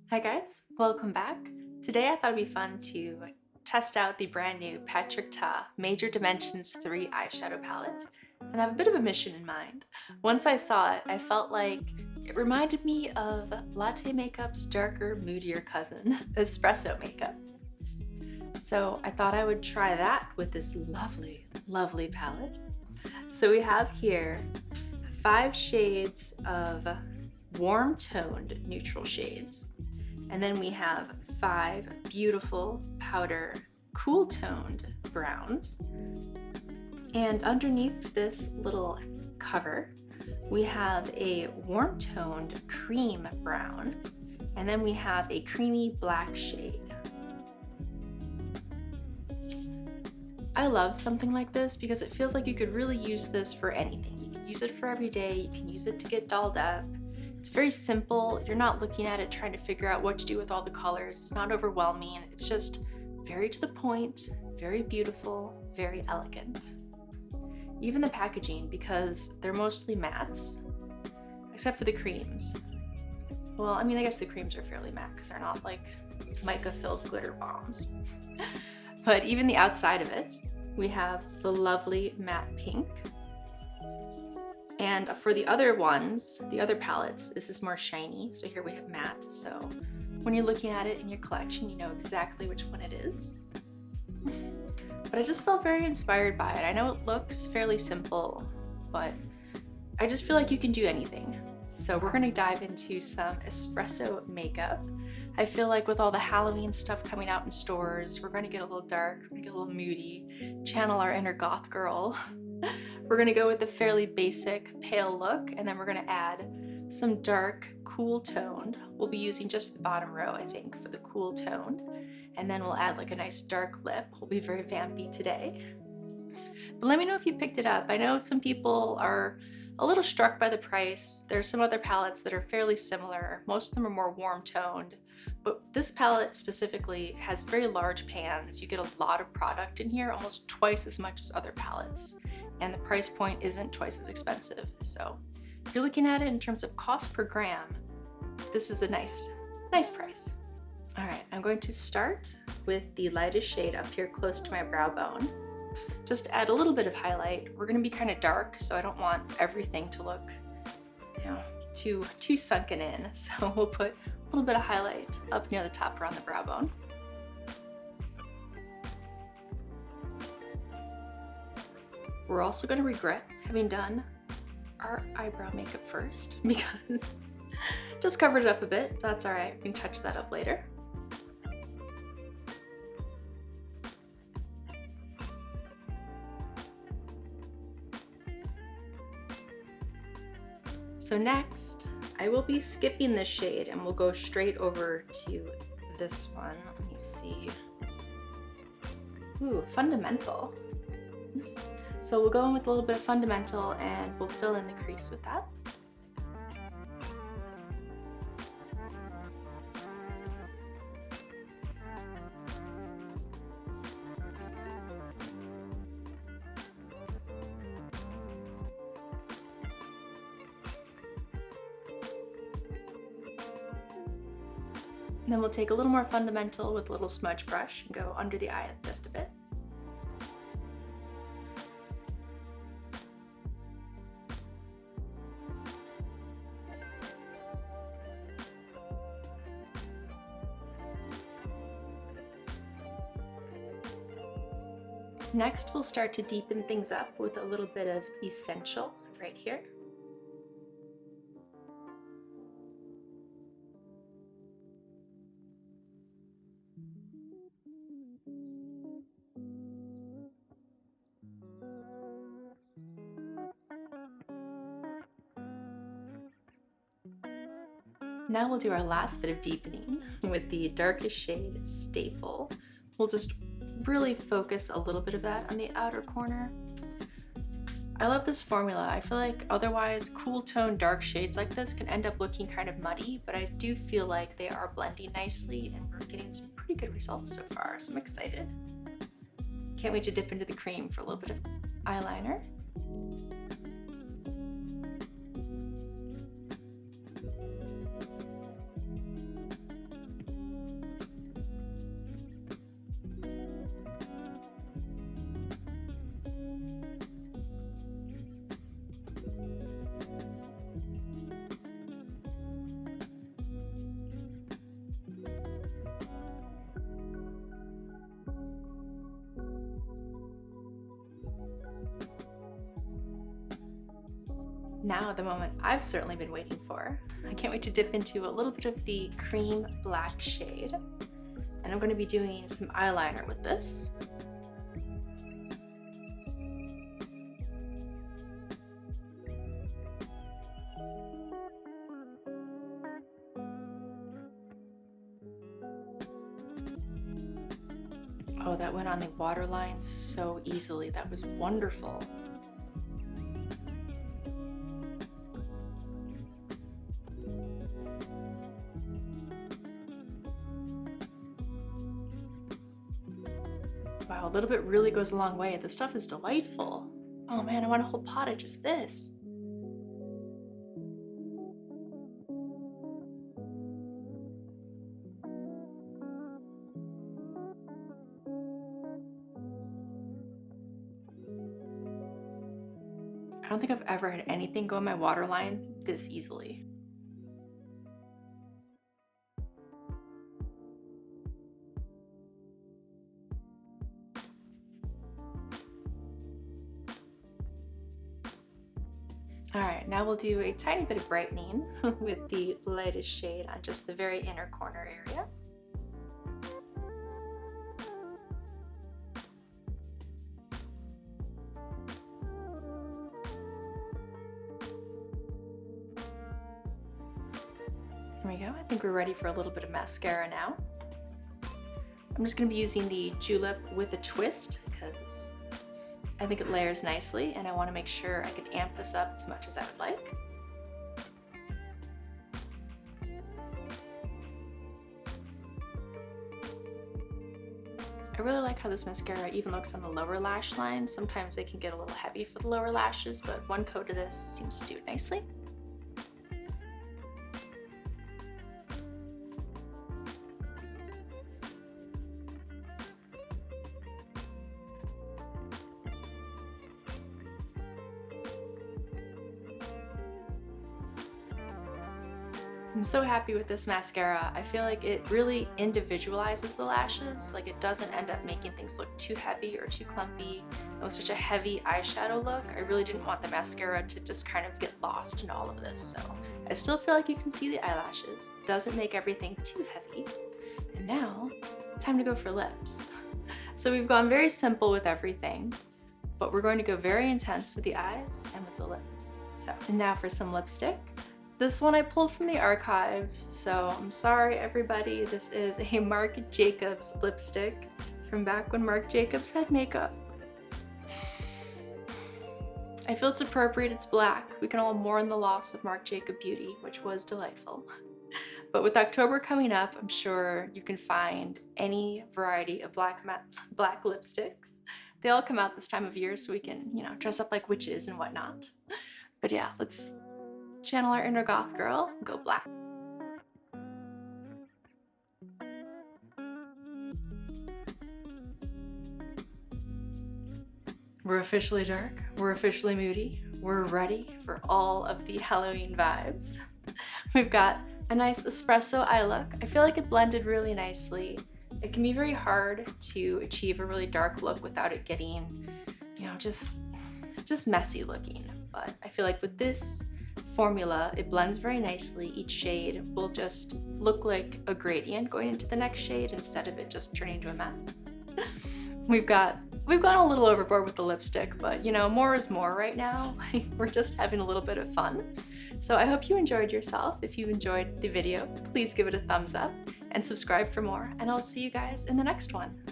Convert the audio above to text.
Hi guys, welcome back. Today I thought it'd be fun to test out the brand new Patrick Ta Major Dimensions 3 eyeshadow palette, and I have a bit of a mission in mind. Once I saw it, I felt like it reminded me of Latte Makeup's darker, moodier cousin, Espresso Makeup. So I thought I would try that with this lovely, lovely palette. So we have here 5 shades of warm toned neutral shades. And then we have 5 beautiful powder cool toned browns. And underneath this little cover, we have a warm toned cream brown. And then we have a creamy black shade. I love something like this because it feels like you could really use this for anything. You can use it for every day, you can use it to get dolled up. It's very simple. You're not looking at it trying to figure out what to do with all the colors. It's not overwhelming. It's just very to the point, very beautiful, very elegant. Even the packaging, because they're mostly mattes, except for the creams. Well, I mean, I guess the creams are fairly matte because they're not like mica-filled glitter bombs. But even the outside of it, we have the lovely matte pink. And for the other ones, the other palettes, this is more shiny. So here we have matte. So when you're looking at it in your collection, you know exactly which one it is. But I just felt very inspired by it. I know it looks fairly simple, but I just feel like you can do anything. So we're gonna dive into some espresso makeup. I feel like with all the Halloween stuff coming out in stores, we're gonna get a little dark, we're gonna get a little moody, channel our inner goth girl. We're gonna go with the fairly basic pale look, and then we're gonna add some dark, cool toned. We'll be using just the bottom row, I think, for the cool toned. And then we'll add like a nice dark lip. We'll be very vampy today. But let me know if you picked it up. I know some people are a little struck by the price. There's some other palettes that are fairly similar. Most of them are more warm toned. But this palette specifically has very large pans. You get a lot of product in here, almost twice as much as other palettes. And the price point isn't twice as expensive. So if you're looking at it in terms of cost per gram, this is a nice price. All right, I'm going to start with the lightest shade up here close to my brow bone. Just add a little bit of highlight. We're gonna be kind of dark, so I don't want everything to look, too sunken in. So we'll put a little bit of highlight up near the top around the brow bone. We're also gonna regret having done our eyebrow makeup first because just covered it up a bit. That's all right, we can touch that up later. So next, I will be skipping this shade and we'll go straight over to this one. Let me see. Ooh, Fundamental. So we'll go in with a little bit of Fundamental and we'll fill in the crease with that. And then we'll take a little more Fundamental with a little smudge brush and go under the eye just a bit. Next, we'll start to deepen things up with a little bit of Essential right here. Now we'll do our last bit of deepening with the darkest shade, Staple. We'll just really focus a little bit of that on the outer corner. I love this formula. I feel like otherwise cool tone dark shades like this can end up looking kind of muddy, but I do feel like they are blending nicely and we're getting some pretty good results so far, so I'm excited. Can't wait to dip into the cream for a little bit of eyeliner. Now the moment I've certainly been waiting for. I can't wait to dip into a little bit of the cream black shade. And I'm going to be doing some eyeliner with this. Oh, that went on the waterline so easily. That was wonderful. Wow, a little bit really goes a long way. This stuff is delightful. Oh man, I want a whole pot of just this. I don't think I've ever had anything go in my waterline this easily. Alright, now we'll do a tiny bit of brightening with the lightest shade on just the very inner corner area. There we go. I think we're ready for a little bit of mascara now. I'm just going to be using the Julep with a twist because I think it layers nicely and I want to make sure I can amp this up as much as I would like. I really like how this mascara even looks on the lower lash line. Sometimes they can get a little heavy for the lower lashes, but one coat of this seems to do it nicely. I'm so happy with this mascara. I feel like it really individualizes the lashes. Like it doesn't end up making things look too heavy or too clumpy. And with such a heavy eyeshadow look, I really didn't want the mascara to just kind of get lost in all of this. So I still feel like you can see the eyelashes. It doesn't make everything too heavy. And now, time to go for lips. So we've gone very simple with everything, but we're going to go very intense with the eyes and with the lips. So, and now for some lipstick. This one I pulled from the archives, so I'm sorry everybody. This is a Marc Jacobs lipstick from back when Marc Jacobs had makeup. I feel it's appropriate, it's black. We can all mourn the loss of Marc Jacob beauty, which was delightful. But with October coming up, I'm sure you can find any variety of black lipsticks. They all come out this time of year so we can, dress up like witches and whatnot. But yeah, let's channel our inner goth girl and go black. We're officially dark, we're officially moody, we're ready for all of the Halloween vibes. We've got a nice espresso eye look. I feel like it blended really nicely. It can be very hard to achieve a really dark look without it getting, just messy looking. But I feel like with this formula, it blends very nicely. Each shade will just look like a gradient going into the next shade instead of it just turning into a mess. We've gone a little overboard with the lipstick, but more is more right now. We're just having a little bit of fun. So I hope you enjoyed yourself. If you enjoyed the video, please give it a thumbs up and subscribe for more, and I'll see you guys in the next one.